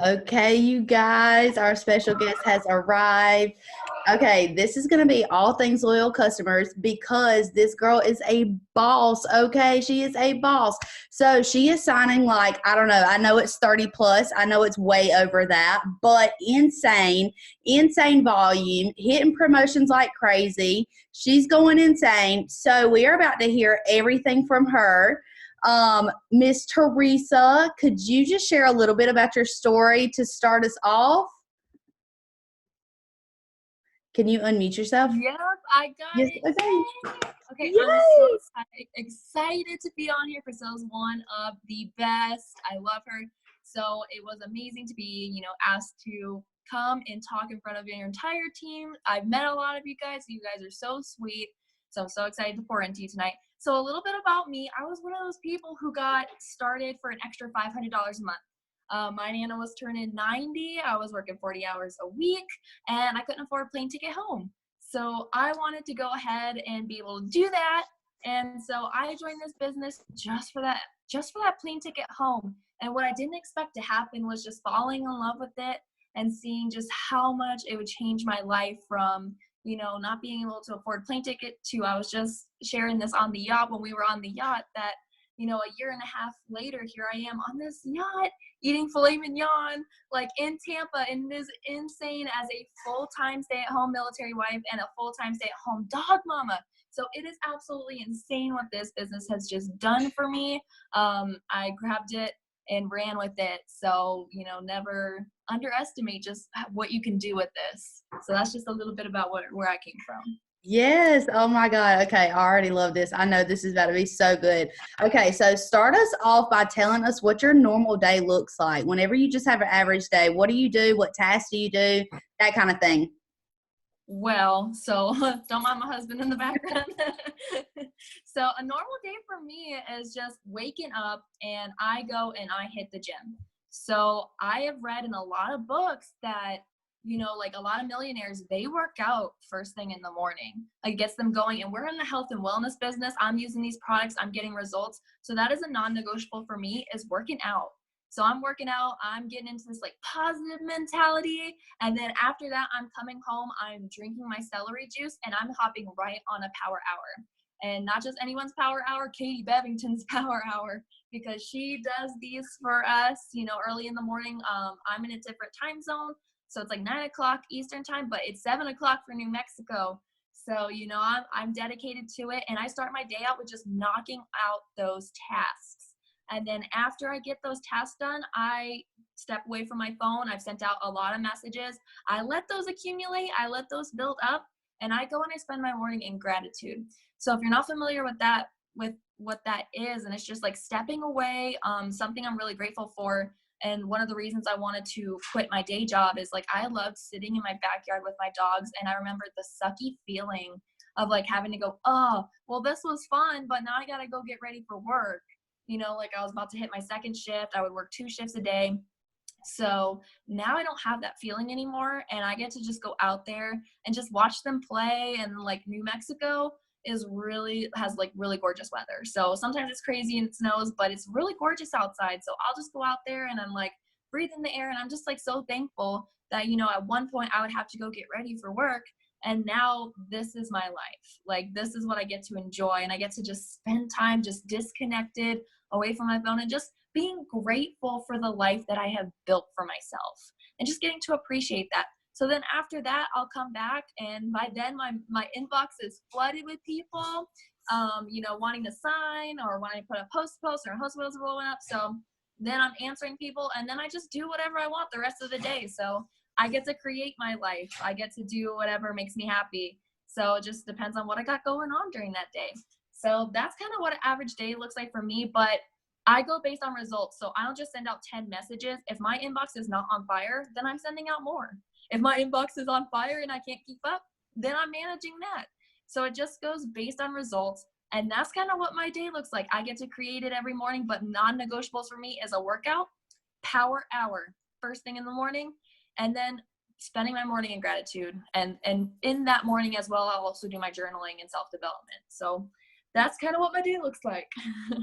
Okay, you guys, our special guest has arrived. Okay, this is going to be all things loyal customers because this girl is a boss. Okay, she is a boss. So she is signing like, I don't know, I know it's 30 plus. I know it's way over that, but insane volume, hitting promotions like crazy. She's going insane. So we are about to hear everything from her. Miss Theresa, could you just share a little bit about your story to start us off? Can you unmute yourself? Yep, I got Yes. it. Okay. Yay! Okay, I'm so Yay! excited to be on here. Priscilla's one of the best. I love her. So it was amazing to be, asked to come and talk in front of your entire team. I've met a lot of you guys. You guys are so sweet. So I'm so excited to pour into you tonight. So a little bit about me. I was one of those people who got started for an extra $500 a month. My Nana was turning 90. I was working 40 hours a week, and I couldn't afford a plane ticket home. So I wanted to go ahead and be able to do that. And so I joined this business just for that plane ticket home. And what I didn't expect to happen was just falling in love with it and seeing just how much it would change my life from, not being able to afford plane ticket to I was just sharing this on the yacht when we were on the yacht that, a year and a half later, here I am on this yacht eating filet mignon, like in Tampa, and it is insane as a full-time stay-at-home military wife and a full-time stay-at-home dog mama. So it is absolutely insane what this business has just done for me. I grabbed it and ran with it. So, never underestimate just what you can do with this. So that's just a little bit about where I came from. Yes. Oh my God. Okay. I already love this. I know this is about to be so good. Okay. So start us off by telling us what your normal day looks like. Whenever you just have an average day, what do you do? What tasks do you do? That kind of thing. Well, so don't mind my husband in the background. So a normal day for me is just waking up and I go and I hit the gym. So I have read in a lot of books that, like a lot of millionaires, they work out first thing in the morning. Like gets them going. And we're in the health and wellness business. I'm using these products, I'm getting results. So that is a non-negotiable for me is working out. So I'm working out, I'm getting into this like positive mentality. And then after that, I'm coming home, I'm drinking my celery juice, and I'm hopping right on a power hour. And not just anyone's power hour, Katie Bevington's power hour, because she does these for us, early in the morning. I'm in a different time zone. So it's like 9 o'clock Eastern time, but it's 7 o'clock for New Mexico. So, I'm dedicated to it. And I start my day out with just knocking out those tasks. And then after I get those tasks done, I step away from my phone. I've sent out a lot of messages. I let those accumulate. I let those build up. And I go and I spend my morning in gratitude. So if you're not familiar with what that is, and it's just like stepping away, something I'm really grateful for. And one of the reasons I wanted to quit my day job is like I loved sitting in my backyard with my dogs. And I remember the sucky feeling of like having to go, oh, well, this was fun, but now I got to go get ready for work. Like I was about to hit my second shift. I would work 2 shifts a day. So now I don't have that feeling anymore. And I get to just go out there and just watch them play. And like New Mexico has like really gorgeous weather. So sometimes it's crazy and it snows, but it's really gorgeous outside. So I'll just go out there and I'm like breathing the air. And I'm just like so thankful that, at one point I would have to go get ready for work. And now this is my life. Like this is what I get to enjoy. And I get to just spend time just disconnected away from my phone and just being grateful for the life that I have built for myself and just getting to appreciate that. So then after that, I'll come back and by then my inbox is flooded with people, wanting to sign or wanting to put a post or a host was rolling up. So then I'm answering people and then I just do whatever I want the rest of the day. So I get to create my life. I get to do whatever makes me happy. So it just depends on what I got going on during that day. So that's kind of what an average day looks like for me, but I go based on results. So I don't just send out 10 messages. If my inbox is not on fire, then I'm sending out more. If my inbox is on fire and I can't keep up, then I'm managing that. So it just goes based on results. And that's kind of what my day looks like. I get to create it every morning, but non-negotiables for me is a workout, power hour, first thing in the morning, and then spending my morning in gratitude. And in that morning as well, I'll also do my journaling and self-development. So that's kind of what my day looks like.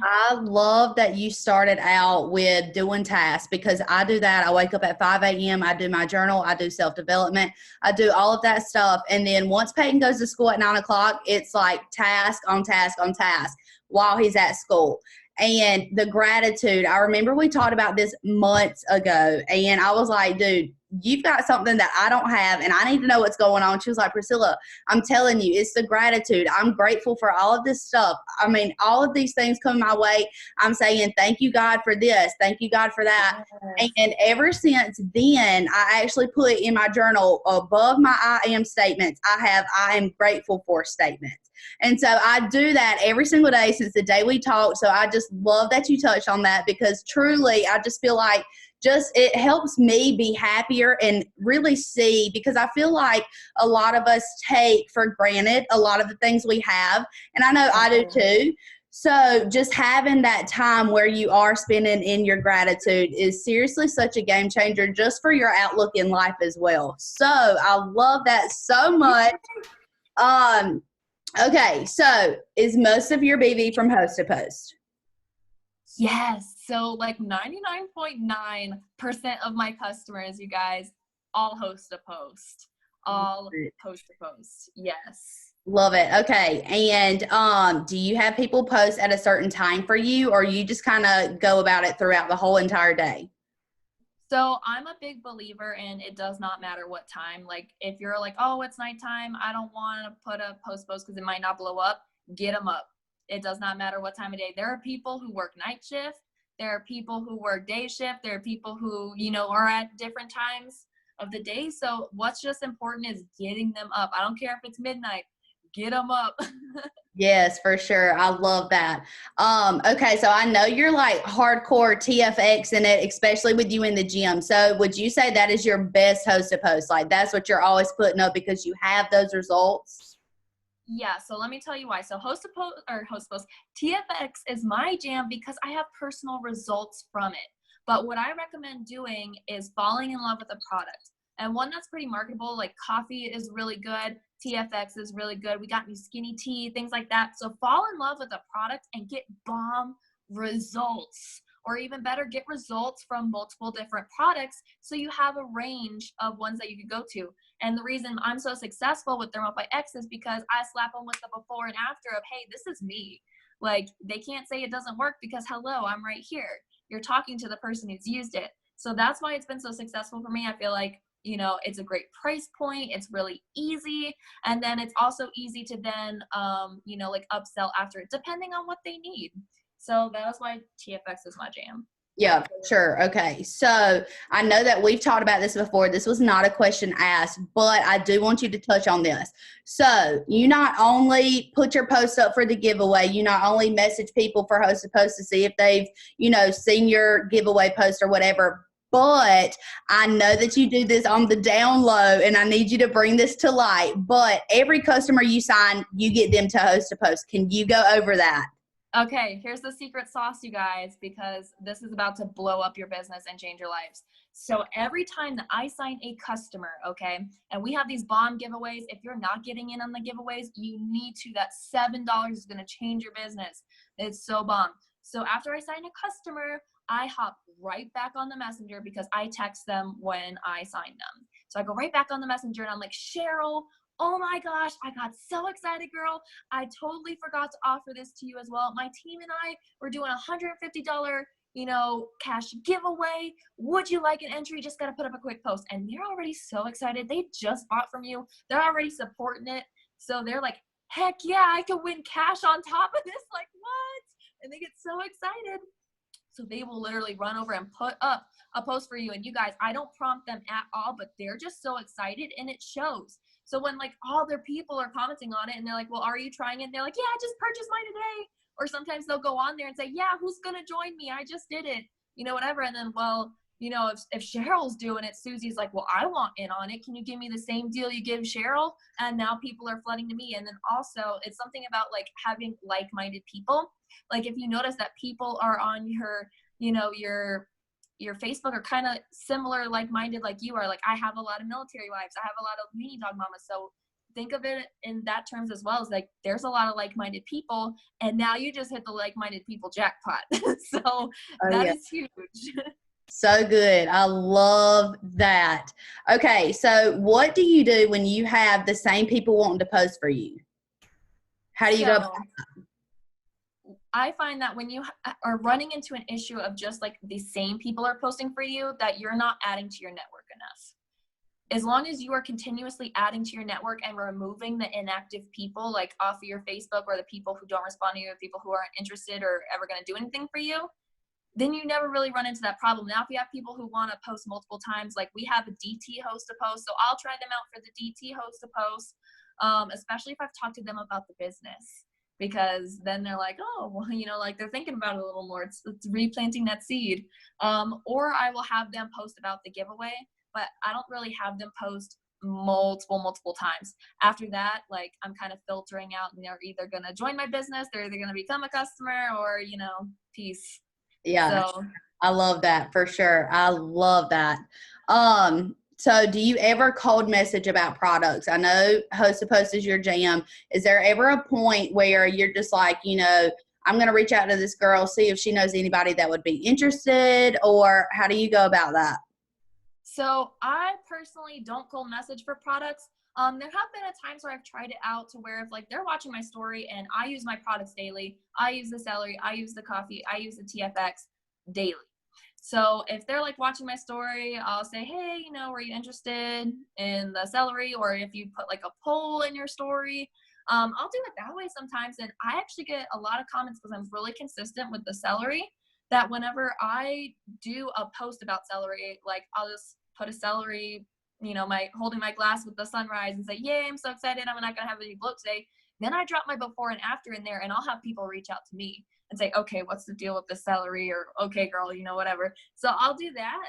I love that you started out with doing tasks because I do that. I wake up at 5 a.m. I do my journal. I do self-development. I do all of that stuff. And then once Peyton goes to school at 9 o'clock, it's like task on task on task while he's at school. And the gratitude, I remember we talked about this months ago. And I was like, dude, you've got something that I don't have and I need to know what's going on. She was like, Priscilla, I'm telling you, it's the gratitude. I'm grateful for all of this stuff. I mean, all of these things come my way. I'm saying, thank you, God, for this. Thank you, God, for that. Yes. And ever since then, I actually put in my journal above my I am statements, I have I am grateful for statements. And so I do that every single day since the day we talked. So I just love that you touched on that because truly, I just feel like just it helps me be happier and really see because I feel like a lot of us take for granted a lot of the things we have. And I know I do too. So just having that time where you are spending in your gratitude is seriously such a game changer just for your outlook in life as well. So I love that so much. Um, okay, so is most of your BV from host to post? Yes. So like 99.9% of my customers, you guys, all host a post. All post to post. Yes. Love it. Okay. And do you have people post at a certain time for you or you just kind of go about it throughout the whole entire day? So I'm a big believer in it does not matter what time. Like if you're like, oh, it's nighttime, I don't want to put a post because it might not blow up, get them up. It does not matter what time of day. There are people who work night shift. There are people who work day shift. There are people who, are at different times of the day. So what's just important is getting them up. I don't care if it's midnight, get them up. Yes, for sure. I love that. Okay, so I know you're like hardcore TFX in it, especially with you in the gym. So would you say that is your best host to post? Like that's what you're always putting up because you have those results? Yeah, so let me tell you why. So host post, TFX is my jam because I have personal results from it. But what I recommend doing is falling in love with a product. And one that's pretty marketable, like coffee is really good, TFX is really good. We got new skinny tea, things like that. So fall in love with a product and get bomb results. Or even better, get results from multiple different products so you have a range of ones that you could go to. And the reason I'm so successful with Thermopy X is because I slap them with the before and after of, hey, this is me. Like they can't say it doesn't work because hello, I'm right here. You're talking to the person who's used it. So that's why it's been so successful for me. I feel like, it's a great price point. It's really easy. And then it's also easy to then, like upsell after it, depending on what they need. So that's why TFX is my jam. Yeah, sure. Okay. So I know that we've talked about this before. This was not a question asked, but I do want you to touch on this. So you not only put your post up for the giveaway, you not only message people for host to post to see if they've, seen your giveaway post or whatever, but I know that you do this on the down low and I need you to bring this to light. But every customer you sign, you get them to host a post. Can you go over that? Okay, here's the secret sauce, you guys, because this is about to blow up your business and change your lives. So every time that I sign a customer, okay, and we have these bomb giveaways, if you're not getting in on the giveaways, you need to. That $7 is going to change your business. It's so bomb. So after I sign a customer, I hop right back on the messenger because I text them when I sign them. So I go right back on the messenger and I'm like, Cheryl, oh my gosh, I got so excited, girl. I totally forgot to offer this to you as well. My team and I were doing $150, cash giveaway. Would you like an entry? Just got to put up a quick post. And they're already so excited. They just bought from you. They're already supporting it. So they're like, heck yeah, I could win cash on top of this. Like, what? And they get so excited. So they will literally run over and put up a post for you. And you guys, I don't prompt them at all, but they're just so excited and it shows. So when like all their people are commenting on it and they're like, well, are you trying it? And they're like, yeah, I just purchased mine today. Or sometimes they'll go on there and say, yeah, who's going to join me? I just did it, whatever. And then, well, if Cheryl's doing it, Susie's like, well, I want in on it. Can you give me the same deal you give Cheryl? And now people are flooding to me. And then also it's something about like having like-minded people. Like if you notice that people are on your, your Facebook are kind of similar, like-minded like you are. Like I have a lot of military wives. I have a lot of weenie dog mamas. So think of it in that terms as well, as like there's a lot of like-minded people, and now you just hit the like-minded people jackpot. So Oh that yeah. is huge. So good. I love that. Okay, so what do you do when you have the same people wanting to post for you? How do you go about So I find that when you are running into an issue of just like the same people are posting for you, that you're not adding to your network enough. As long as you are continuously adding to your network and removing the inactive people like off of your Facebook, or the people who don't respond to you, or people who aren't interested or ever going to do anything for you, then you never really run into that problem. Now, if you have people who want to post multiple times, like we have a DT host to post, so I'll try them out for the DT host to post, especially if I've talked to them about the business, because then they're like, oh, well, you know, like they're thinking about it a little more. It's replanting that seed. Or I will have them post about the giveaway, but I don't really have them post multiple times. After that, like I'm kind of filtering out, and they're either going to join my business, they're either going to become a customer, or, you know, peace. Yeah, So I love that for sure. I love that. So do you ever cold message about products? I know host to post is your jam. Is there ever a point where you're just like, you know, I'm going to reach out to this girl, see if she knows anybody that would be interested, or how do you go about that? So I personally don't cold message for products. There have been times where I've tried it out to where if like they're watching my story and I use my products daily, I use the celery, I use the coffee, I use the TFX daily. So if they're like watching my story, I'll say, hey, you know, were you interested in the celery? Or if you put like a poll in your story, I'll do it that way sometimes. And I actually get a lot of comments because I'm really consistent with the celery, that whenever I do a post about celery, like I'll just put a celery, you know, my holding my glass with the sunrise and say, yay, I'm so excited, I'm not gonna have any bloat today. Then I drop my before and after in there, and I'll have people reach out to me and say, okay, what's the deal with the celery? Or okay, girl, you know, whatever. So I'll do that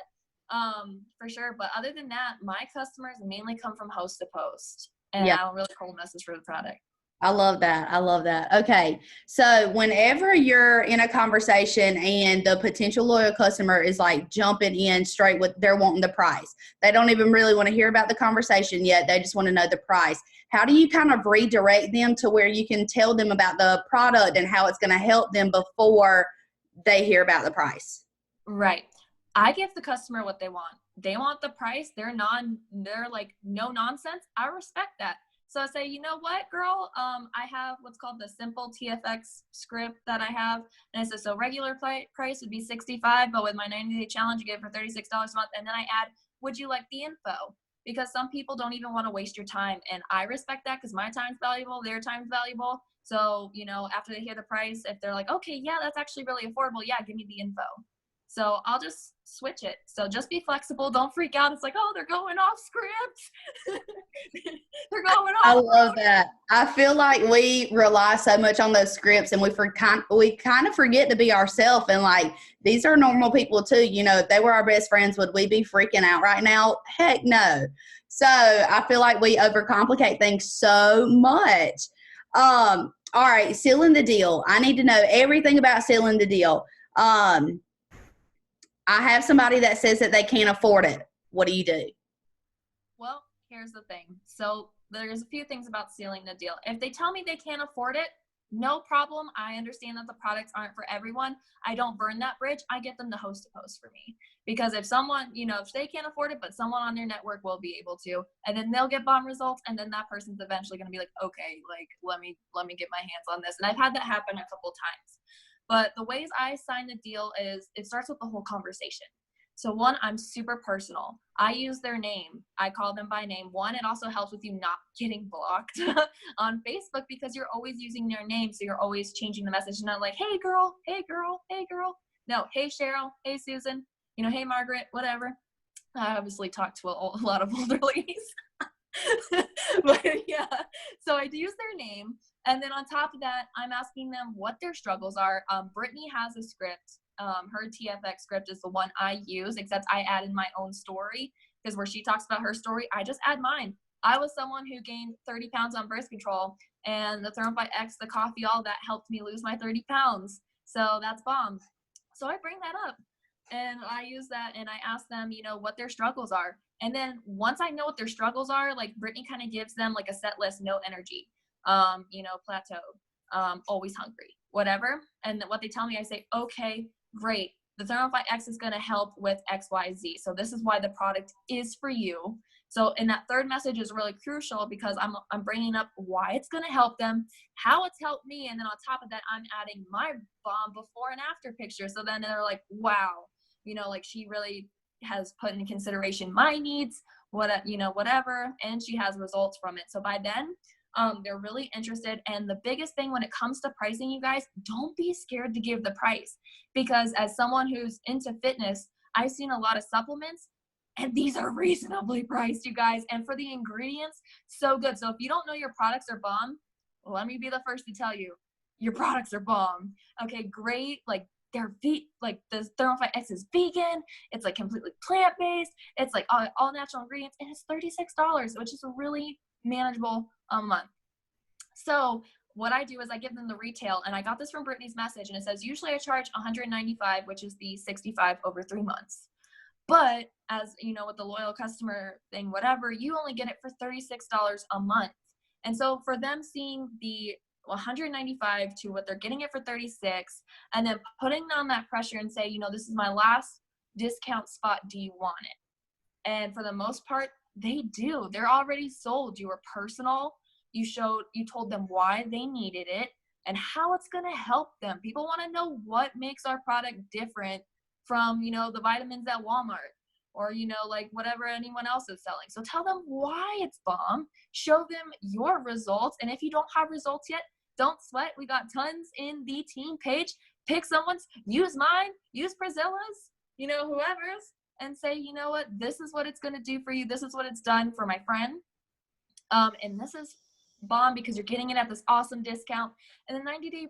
for sure. But other than that, my customers mainly come from host to post, and Yeah. I don't really cold message for the product. I love that. I love that. Okay. So whenever you're in a conversation and the potential loyal customer is like jumping in straight with they're wanting the price. They don't even really want to hear about the conversation yet. They just want to know the price. How do you kind of redirect them to where you can tell them about the product and how it's going to help them before they hear about the price? Right. I give the customer what they want. They want the price. They're like no nonsense. I respect that. So I say, you know what, girl? I have what's called the simple TFX script that I have. And it says, so regular price would be $65, but with my 90-day challenge, you get it for $36 a month. And then I add, would you like the info? Because some people don't even want to waste your time. And I respect that because my time's valuable, their time's valuable. So, you know, after they hear the price, if they're like, okay, yeah, that's actually really affordable. Yeah, give me the info. So I'll just switch it. So just be flexible. Don't freak out. It's like, oh, they're going off script. They're going I off love road. that. I feel like we rely so much on those scripts and we kind of forget to be ourselves, and like these are normal people too. You know, if they were our best friends, would we be freaking out right now? Heck no. So I feel like we overcomplicate things so much. All right, sealing the deal. I need to know everything about sealing the deal. Um, I have somebody that says that they can't afford it. What do you do? Well, here's the thing. So there's a few things about sealing the deal. If they tell me they can't afford it, no problem. I understand that the products aren't for everyone. I don't burn that bridge. I get them to host a post for me. Because if someone, you know, if they can't afford it, but someone on their network will be able to, and then they'll get bomb results, and then that person's eventually going to be like, okay, like let me get my hands on this. And I've had that happen a couple times. But the ways I sign the deal is it starts with the whole conversation. So one, I'm super personal. I use their name. I call them by name. One, it also helps with you not getting blocked on Facebook because you're always using their name. So you're always changing the message. Not like, hey girl, hey girl, hey girl. No, hey Cheryl, hey Susan, you know, hey Margaret, whatever. I obviously talk to a lot of older ladies. But yeah, so I do use their name. And then on top of that, I'm asking them what their struggles are. Brittany has a script. Her TFX script is the one I use, except I add in my own story, because where she talks about her story, I just add mine. I was someone who gained 30 pounds on birth control, and the Thermal by X, the coffee, all that helped me lose my 30 pounds. So that's bomb. So I bring that up. And I use that and I ask them, you know, what their struggles are. And then once I know what their struggles are, like Brittany kind of gives them like a set list, no energy, you know, plateau, always hungry, whatever. And what they tell me, I say, okay, great. The Thermify X is going to help with XYZ. So this is why the product is for you. So, and that third message is really crucial because I'm bringing up why it's going to help them, how it's helped me, and then on top of that, I'm adding my bomb before and after picture. So then they're like, wow, you know, like she really has put in consideration my needs, what, you know, whatever, and she has results from it. So by then, they're really interested. And the biggest thing when it comes to pricing, you guys, don't be scared to give the price, because as someone who's into fitness, I've seen a lot of supplements and these are reasonably priced, you guys. And for the ingredients, so good. So if you don't know your products are bomb, let me be the first to tell you, your products are bomb. Okay, great. Like they're like the Thermify X is vegan. It's like completely plant-based. It's like all natural ingredients, and it's $36, which is a really manageable a month. So what I do is I give them the retail, and I got this from Brittany's message, and it says usually I charge $195, which is the 65 over 3 months. But as you know, with the loyal customer thing, whatever, you only get it for $36 a month. And so for them seeing the 195 to what they're getting it for 36, and then putting on that pressure and say, you know, this is my last discount spot. Do you want it? And for the most part, they do. They're already sold. You were personal. You told them why they needed it and how it's going to help them. People want to know what makes our product different from, you know, the vitamins at Walmart or, you know, like whatever anyone else is selling. So tell them why it's bomb. Show them your results. And if you don't have results yet, don't sweat. We got tons in the team page. Pick someone's, use mine, use Priscilla's, you know, whoever's, and say, you know what, this is what it's going to do for you. This is what it's done for my friend. And this is bomb because you're getting it at this awesome discount. And the 90-day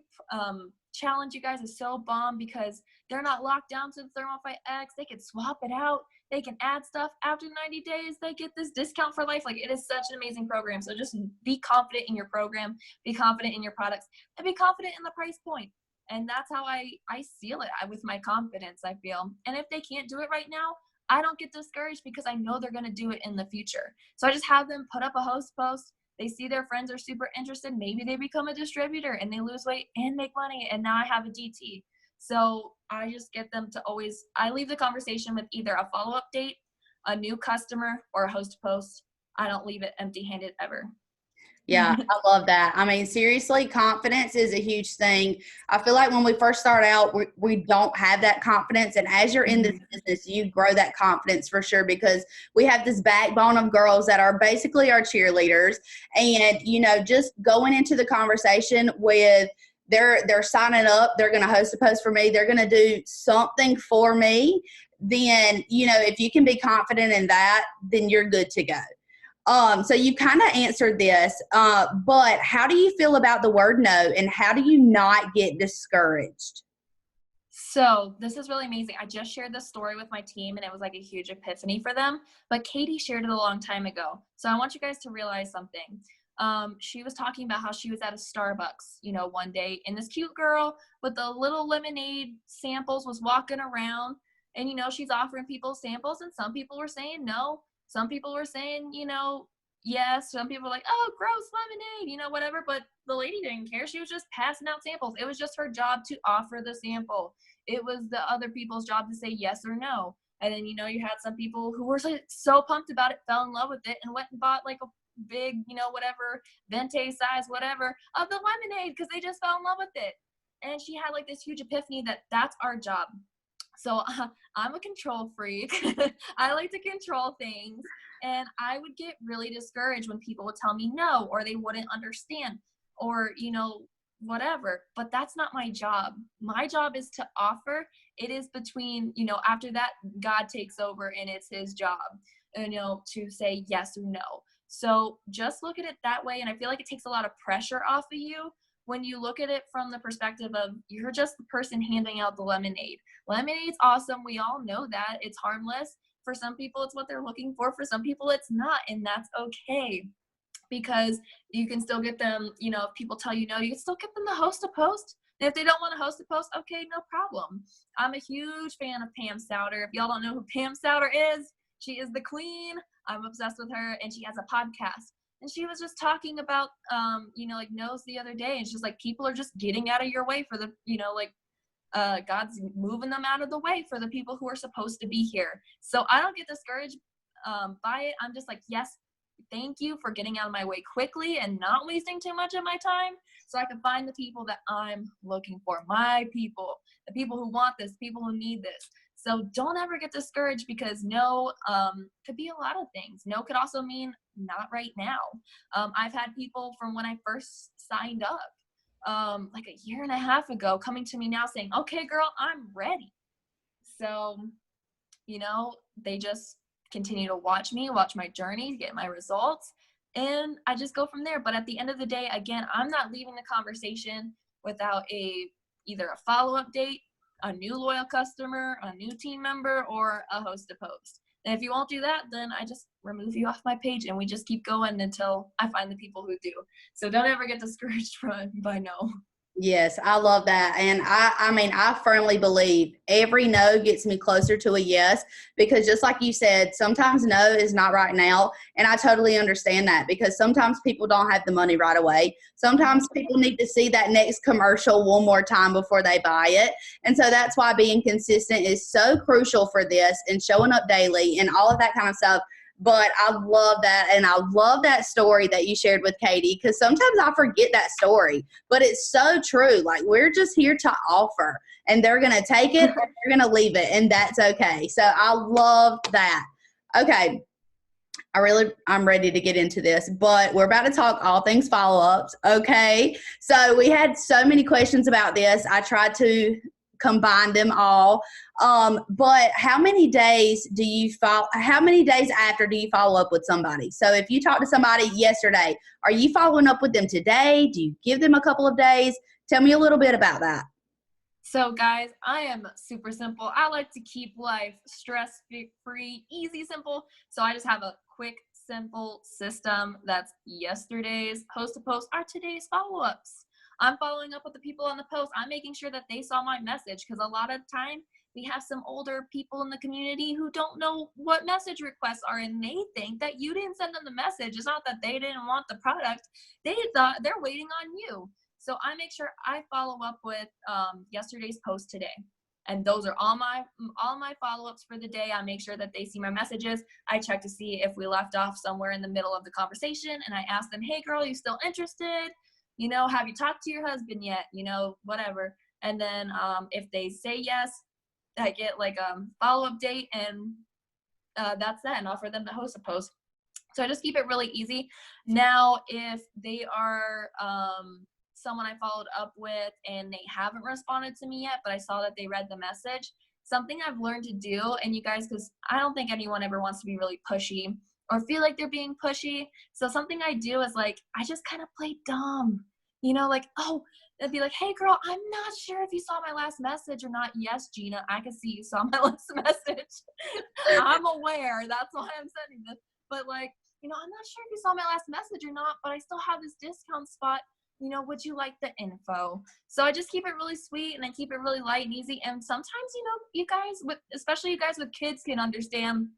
challenge, you guys, is so bomb because they're not locked down to the Thermify X. They can swap it out. They can add stuff. After 90 days, they get this discount for life. Like, it is such an amazing program. So just be confident in your program, be confident in your products, and be confident in the price point. And that's how I seal it with my confidence, I feel. And if they can't do it right now, I don't get discouraged because I know they're going to do it in the future. So I just have them put up a host post. They see their friends are super interested. Maybe they become a distributor and they lose weight and make money. And now I have a DT. So I just get them to I leave the conversation with either a follow-up date, a new customer, or a host post. I don't leave it empty-handed ever. Yeah, I love that. I mean, seriously, confidence is a huge thing. I feel like when we first start out, we don't have that confidence. And as you're in this business, you grow that confidence for sure, because we have this backbone of girls that are basically our cheerleaders. And, you know, just going into the conversation with they're signing up, they're going to host a post for me, they're going to do something for me, then, you know, if you can be confident in that, then you're good to go. So you kind of answered this, but how do you feel about the word no, and how do you not get discouraged? So this is really amazing. I just shared this story with my team and it was like a huge epiphany for them, but Katie shared it a long time ago. So I want you guys to realize something. She was talking about how she was at a Starbucks, you know, one day, and this cute girl with the little lemonade samples was walking around, and, you know, she's offering people samples, and some people were saying no. Some people were saying, you know, yes. Some people were like, oh, gross lemonade, you know, whatever. But the lady didn't care. She was just passing out samples. It was just her job to offer the sample. It was the other people's job to say yes or no. And then, you know, you had some people who were so pumped about it, fell in love with it, and went and bought like a big, you know, whatever, venti size, whatever, of the lemonade because they just fell in love with it. And she had like this huge epiphany that that's our job. So I'm a control freak. I like to control things. And I would get really discouraged when people would tell me no, or they wouldn't understand, or, you know, whatever. But that's not my job. My job is to offer. It is between, you know, after that, God takes over and it's his job, you know, to say yes or no. So just look at it that way. And I feel like it takes a lot of pressure off of you when you look at it from the perspective of you're just the person handing out the lemonade. Lemonade's awesome. We all know that. It's harmless. For some people, it's what they're looking for. For some people, it's not. And that's okay, because you can still get them, you know, if people tell you no, you can still get them to host a post. And if they don't want to host a post, okay, no problem. I'm a huge fan of Pam Souter. If y'all don't know who Pam Souter is, she is the queen. I'm obsessed with her, and she has a podcast. And she was just talking about, like no's the other day. It's just like people are just getting out of your way for the, God's moving them out of the way for the people who are supposed to be here. So I don't get discouraged by it. I'm just like, yes, thank you for getting out of my way quickly and not wasting too much of my time so I can find the people that I'm looking for, my people, the people who want this, people who need this. So don't ever get discouraged because no could be a lot of things. No could also mean not right now. I've had people from when I first signed up, like a year and a half ago, coming to me now saying, okay, girl, I'm ready. So, they just continue to watch me, watch my journey, get my results, and I just go from there. But at the end of the day, again, I'm not leaving the conversation without either a follow-up date, a new loyal customer, a new team member, or a host a post. And if you won't do that, then I just remove you off my page and we just keep going until I find the people who do. So don't ever get discouraged by no. Yes, I love that. And I mean, I firmly believe every no gets me closer to a yes, because just like you said, sometimes no is not right now. And I totally understand that, because sometimes people don't have the money right away. Sometimes people need to see that next commercial one more time before they buy it. And so that's why being consistent is so crucial for this, and showing up daily and all of that kind of stuff. But I love that. And I love that story that you shared with Katie, because sometimes I forget that story, but it's so true. Like, we're just here to offer, and they're going to take it or they're going to leave it, and that's okay. So I love that. Okay. I'm ready to get into this, but we're about to talk all things follow-ups. Okay. So we had so many questions about this. I tried to combine them all. But how many days after do you follow up with somebody? So if you talk to somebody yesterday, are you following up with them today? Do you give them a couple of days? Tell me a little bit about that. So guys, I am super simple. I like to keep life stress-free, easy, simple. So I just have a quick, simple system that's yesterday's host to post are today's follow-ups. I'm following up with the people on the post. I'm making sure that they saw my message, because a lot of time we have some older people in the community who don't know what message requests are, and they think that you didn't send them the message. It's not that they didn't want the product. They thought they're waiting on you. So I make sure I follow up with yesterday's post today. And those are all my follow-ups for the day. I make sure that they see my messages. I check to see if we left off somewhere in the middle of the conversation, and I ask them, hey girl, you still interested? Have you talked to your husband yet? Whatever. And then if they say yes, I get like a follow-up date, and that's that, and offer them to host a post. So I just keep it really easy. Now, if they are someone I followed up with and they haven't responded to me yet, but I saw that they read the message, something I've learned to do, and you guys, because I don't think anyone ever wants to be really pushy or feel like they're being pushy. So something I do is like, I just kind of play dumb, it'd be like, hey girl, I'm not sure if you saw my last message or not. Yes, Gina, I can see you saw my last message. I'm aware, that's why I'm sending this. But I'm not sure if you saw my last message or not, but I still have this discount spot. Would you like the info? So I just keep it really sweet, and I keep it really light and easy. And sometimes, you guys, especially you guys with kids, can understand.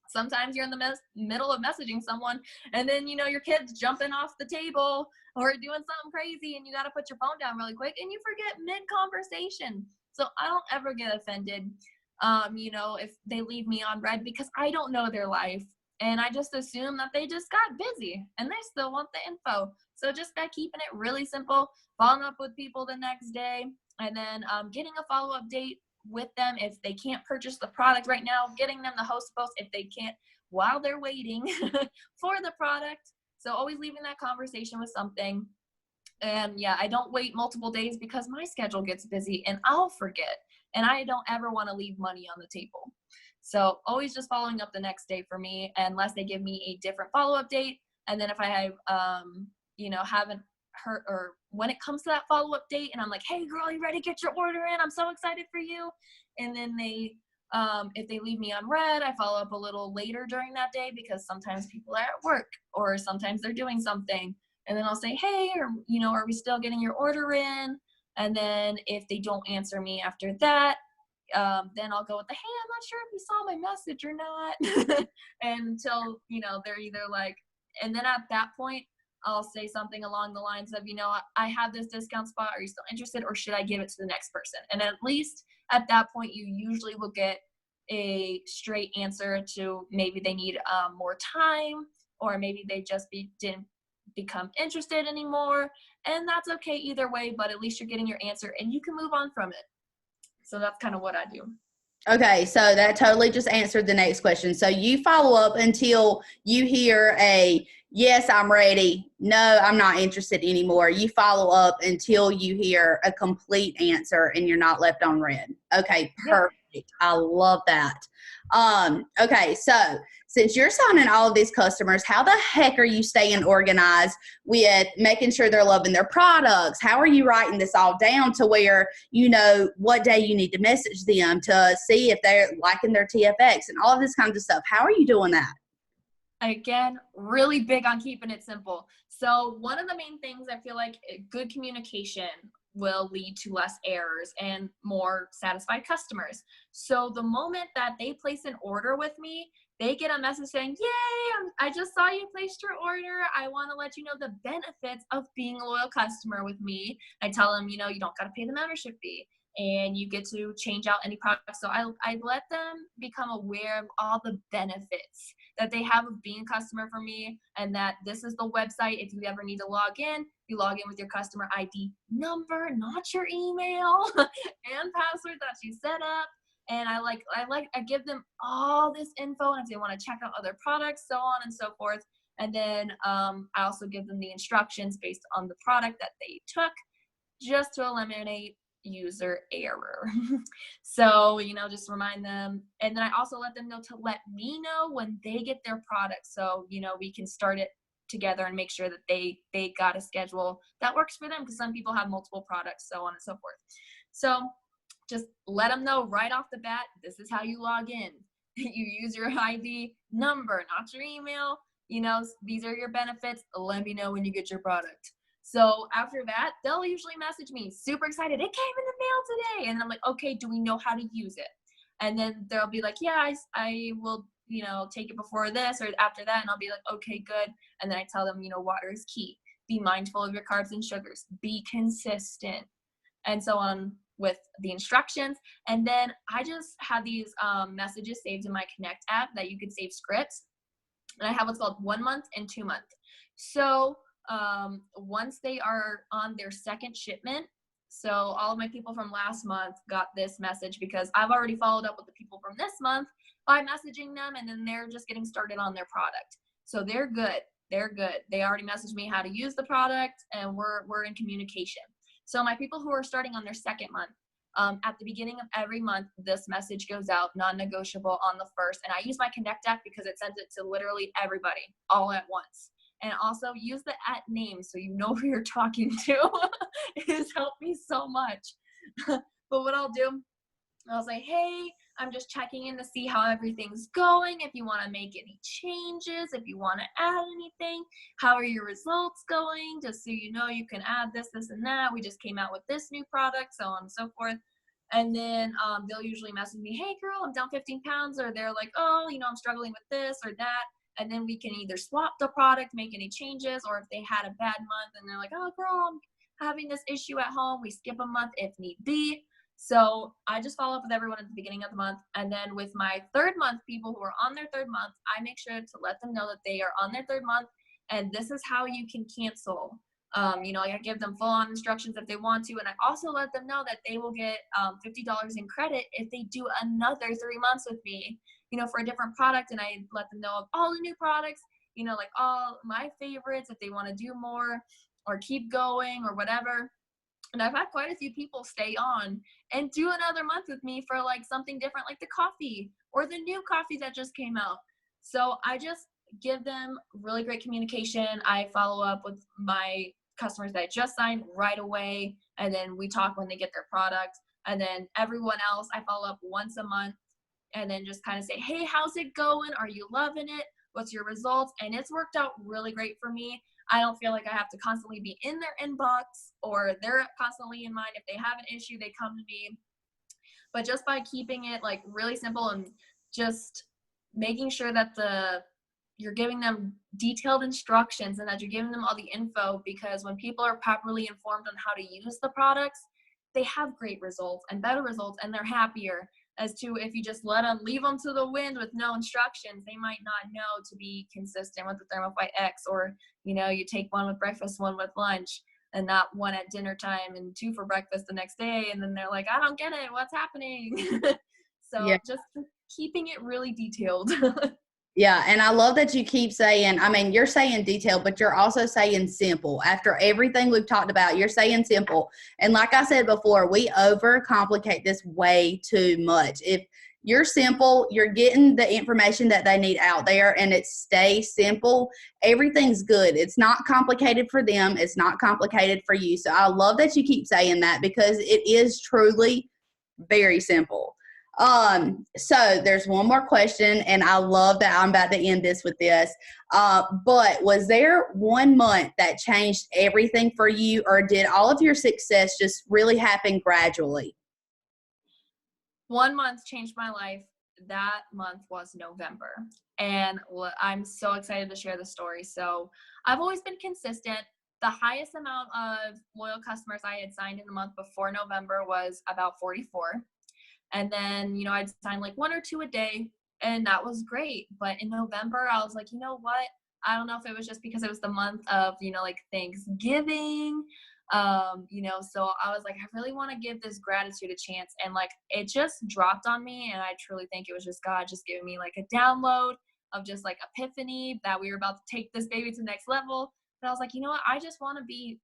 Sometimes you're in the middle of messaging someone, and then, your kid's jumping off the table or doing something crazy, and you got to put your phone down really quick, and you forget mid-conversation. So I don't ever get offended, if they leave me on red, because I don't know their life. And I just assume that they just got busy and they still want the info. So just by keeping it really simple, following up with people the next day, and then getting a follow-up date with them if they can't purchase the product right now, getting them the host post if they can't while they're waiting for the product. So always leaving that conversation with something. And yeah, I don't wait multiple days because my schedule gets busy and I'll forget. And I don't ever want to leave money on the table. So always just following up the next day for me, unless they give me a different follow-up date. And then if I have, haven't heard, or when it comes to that follow-up date and I'm like, hey girl, you ready to get your order in? I'm so excited for you. And then they, if they leave me on red, I follow up a little later during that day, because sometimes people are at work or sometimes they're doing something. And then I'll say, hey, are we still getting your order in? And then if they don't answer me after that, then I'll go with the, hey, I'm not sure if you saw my message or not. Until, they're either like, and then at that point, I'll say something along the lines of, I have this discount spot. Are you still interested, or should I give it to the next person? And at least at that point, you usually will get a straight answer to maybe they need more time, or maybe they just didn't become interested anymore. And that's okay either way, but at least you're getting your answer and you can move on from it. So that's kind of what I do. Okay, so that totally just answered the next question. So you follow up until you hear a yes, I'm ready. No, I'm not interested anymore. You follow up until you hear a complete answer and you're not left on red. Okay, perfect. Yep. I love that. Okay, so since you're signing all of these customers, how the heck are you staying organized with making sure they're loving their products? How are you writing this all down to where you know what day you need to message them to see if they're liking their TFX and all of this kinds of stuff? How are you doing that? Again, really big on keeping it simple. So one of the main things I feel like good communication will lead to less errors and more satisfied customers. So the moment that they place an order with me, they get a message saying, yay, I just saw you placed your order. I want to let you know the benefits of being a loyal customer with me. I tell them, you don't got to pay the membership fee and you get to change out any products. So I let them become aware of all the benefits that they have of being a customer for me, and that this is the website. If you ever need to log in, you log in with your customer ID number, not your email, and password that you set up. And I give them all this info, and if they want to check out other products, so on and so forth. And then I also give them the instructions based on the product that they took, just to eliminate user error. So, just remind them. And then I also let them know to let me know when they get their product. So, we can start it together and make sure that they got a schedule that works for them, because some people have multiple products, so on and so forth. So just let them know right off the bat, this is how you log in. You use your ID number, not your email. These are your benefits. Let me know when you get your product. So after that, they'll usually message me super excited. It came in the mail today. And I'm like, okay, do we know how to use it? And then they'll be like, yeah, I will, take it before this or after that. And I'll be like, okay, good. And then I tell them, water is key. Be mindful of your carbs and sugars. Be consistent. And so on with the instructions. And then I just have these messages saved in my Connect app that you can save scripts. And I have what's called 1 month and 2 month. So once they are on their second shipment, so all of my people from last month got this message because I've already followed up with the people from this month by messaging them, and then they're just getting started on their product. So they're good. They already messaged me how to use the product, and we're in communication. So my people who are starting on their second month, at the beginning of every month, this message goes out, non-negotiable, on the first. And I use my Connect app because it sends it to literally everybody all at once. And also use the @name so you know who you're talking to. It has helped me so much. But what I'll do, I'll say, hey, I'm just checking in to see how everything's going. If you want to make any changes, if you want to add anything, how are your results going? Just so you know, you can add this, this, and that. We just came out with this new product, so on and so forth. And then they'll usually message me, hey, girl, I'm down 15 pounds. Or they're like, oh, I'm struggling with this or that. And then we can either swap the product, make any changes, or if they had a bad month and they're like, oh, girl, I'm having this issue at home, we skip a month if need be. So I just follow up with everyone at the beginning of the month. And then with my third month people who are on their third month, I make sure to let them know that they are on their third month. And this is how you can cancel. I give them full on instructions if they want to. And I also let them know that they will get $50 in credit if they do another 3 months with me, for a different product. And I let them know of all the new products, like all my favorites, if they want to do more or keep going or whatever. And I've had quite a few people stay on and do another month with me for like something different, like the coffee or the new coffee that just came out. So I just give them really great communication. I follow up with my customers that I just signed right away. And then we talk when they get their product. And then everyone else, I follow up once a month and then just kind of say, hey, how's it going? Are you loving it? What's your results? And it's worked out really great for me. I don't feel like I have to constantly be in their inbox, or they're constantly in mine. If they have an issue, they come to me. But just by keeping it like really simple and just making sure that you're giving them detailed instructions and that you're giving them all the info, because when people are properly informed on how to use the products, they have great results and better results, and they're happier. As to if you just leave them to the wind with no instructions, they might not know to be consistent with the Thermofite X, or you take one with breakfast, one with lunch, and not one at dinner time and two for breakfast the next day, and then they're like, I don't get it, what's happening? So Yeah. just keeping it really detailed. Yeah, and I love that you keep saying, I mean, you're saying detail, but you're also saying simple. After everything we've talked about, you're saying simple. And like I said before, we overcomplicate this way too much. If you're simple, you're getting the information that they need out there, and it stays simple, everything's good. It's not complicated for them. It's not complicated for you. So I love that you keep saying that, because it is truly very simple. So there's one more question, and I love that I'm about to end this with this. But was there one month that changed everything for you, or did all of your success just really happen gradually? One month changed my life. That month was November. And I'm so excited to share the story. So I've always been consistent. The highest amount of loyal customers I had signed in the month before November was about 44. And then, I'd sign like one or two a day, and that was great. But in November, I was like, you know what? I don't know if it was just because it was the month of, like Thanksgiving. So I was like, I really want to give this gratitude a chance. And like, it just dropped on me. And I truly think it was just God just giving me like a download of just like epiphany that we were about to take this baby to the next level. But I was like, you know what? I just want to be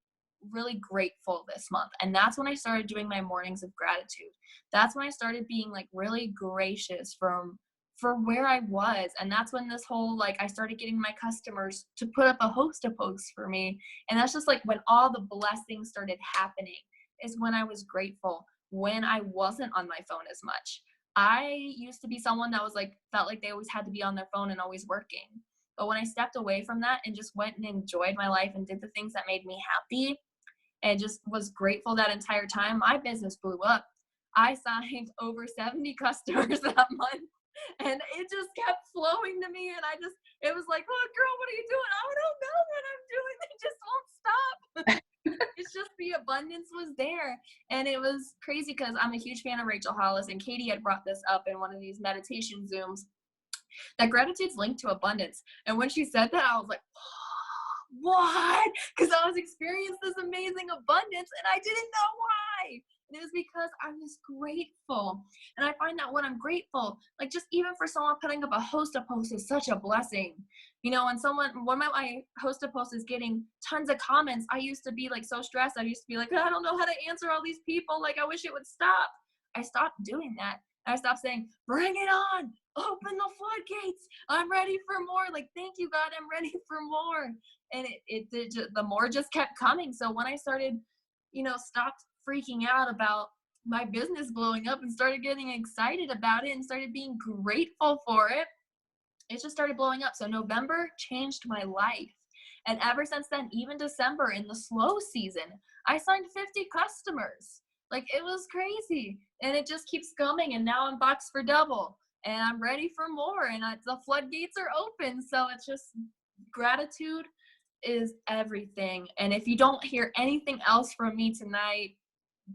really grateful this month. And that's when I started doing my mornings of gratitude. That's when I started being like really gracious for where I was. And that's when this whole like I started getting my customers to put up a host of posts for me. And that's just like when all the blessings started happening, is when I was grateful, when I wasn't on my phone as much. I used to be someone that was like felt like they always had to be on their phone and always working. But when I stepped away from that and just went and enjoyed my life and did the things that made me happy, and just was grateful that entire time, my business blew up. I signed over 70 customers that month, and it just kept flowing to me. And it was like, oh, girl, what are you doing? I don't know what I'm doing. It just won't stop. It's just the abundance was there. And it was crazy because I'm a huge fan of Rachel Hollis, and Katie had brought this up in one of these meditation Zooms, that gratitude's linked to abundance. And when she said that, I was like, what? Because I was experiencing this amazing abundance and I didn't know why. And it was because I was grateful. And I find that when I'm grateful, like just even for someone putting up a host of posts is such a blessing. When one of my host of posts is getting tons of comments, I used to be like so stressed. I used to be like, I don't know how to answer all these people. Like, I wish it would stop. I stopped doing that. I stopped saying, bring it on, open the floodgates. I'm ready for more. Like, thank you, God, I'm ready for more. And the more just kept coming. So when I started, stopped freaking out about my business blowing up and started getting excited about it and started being grateful for it, it just started blowing up. So November changed my life. And ever since then, even December in the slow season, I signed 50 customers. Like, it was crazy. And it just keeps coming. And now I'm boxed for double. And I'm ready for more. And the floodgates are open. So it's just gratitude is everything. And if you don't hear anything else from me tonight,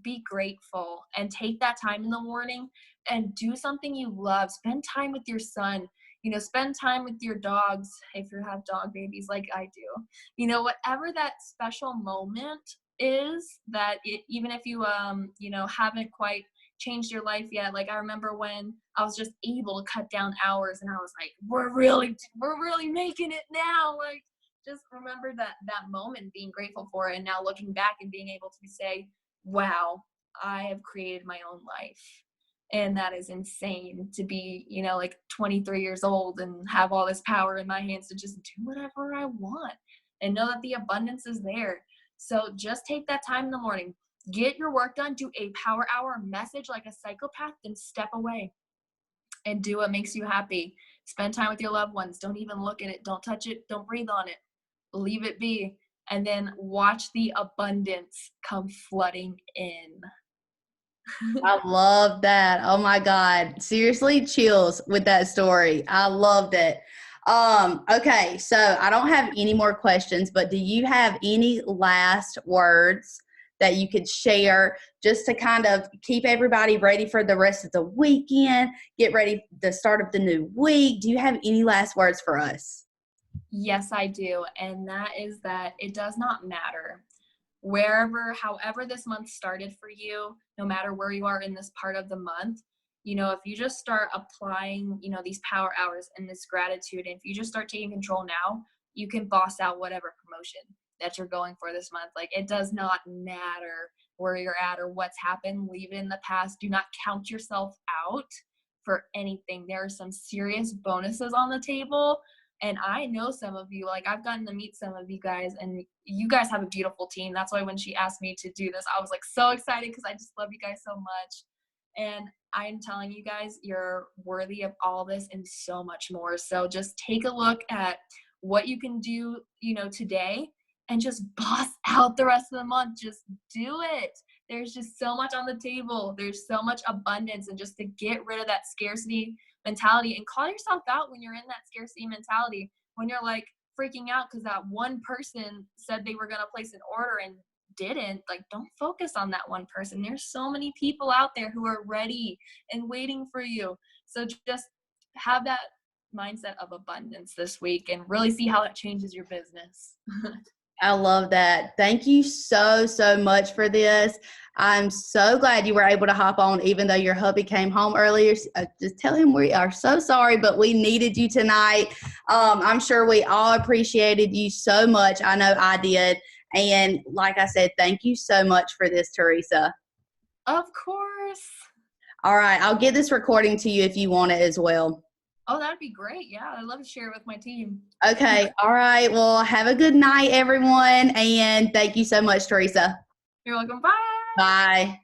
be grateful and take that time in the morning and do something you love. Spend time with your son, spend time with your dogs if you have dog babies like I do. Whatever that special moment is, that even if you haven't quite changed your life yet. Like, I remember when I was just able to cut down hours and I was like, we're really making it now. Like, just remember that moment, being grateful for it, and now looking back and being able to say, wow, I have created my own life. And that is insane to be, like 23 years old and have all this power in my hands to just do whatever I want and know that the abundance is there. So just take that time in the morning, get your work done, do a power hour, message like a psychopath, then step away and do what makes you happy. Spend time with your loved ones. Don't even look at it. Don't touch it. Don't breathe on it. Leave it be. And then watch the abundance come flooding in. I love that. Oh my God. Seriously, chills with that story. I loved it. Okay, so I don't have any more questions, but do you have any last words that you could share just to kind of keep everybody ready for the rest of the weekend, get ready the start of the new week? Do you have any last words for us? Yes, I do. And that is that it does not matter wherever, however this month started for you, no matter where you are in this part of the month, if you just start applying, these power hours and this gratitude, and if you just start taking control now, you can boss out whatever promotion that you're going for this month. Like, it does not matter where you're at or what's happened. Leave it in the past. Do not count yourself out for anything. There are some serious bonuses on the table. And I know some of you, like, I've gotten to meet some of you guys, and you guys have a beautiful team. That's why when she asked me to do this, I was like so excited because I just love you guys so much. And I'm telling you guys, you're worthy of all this and so much more. So just take a look at what you can do, today, and just boss out the rest of the month. Just do it. There's just so much on the table. There's so much abundance, and just to get rid of that scarcity mentality and call yourself out when you're in that scarcity mentality, when you're like freaking out because that one person said they were going to place an order and didn't. Like, don't focus on that one person. There's so many people out there who are ready and waiting for you. So just have that mindset of abundance this week and really see how that changes your business. I love that. Thank you so, so much for this. I'm so glad you were able to hop on, even though your hubby came home earlier. Just tell him we are so sorry, but we needed you tonight. I'm sure we all appreciated you so much. I know I did. And like I said, thank you so much for this, Theresa. Of course. All right. I'll get this recording to you if you want it as well. Oh, that'd be great. Yeah, I'd love to share it with my team. Okay. All right. Well, have a good night, everyone. And thank you so much, Theresa. You're welcome. Bye. Bye.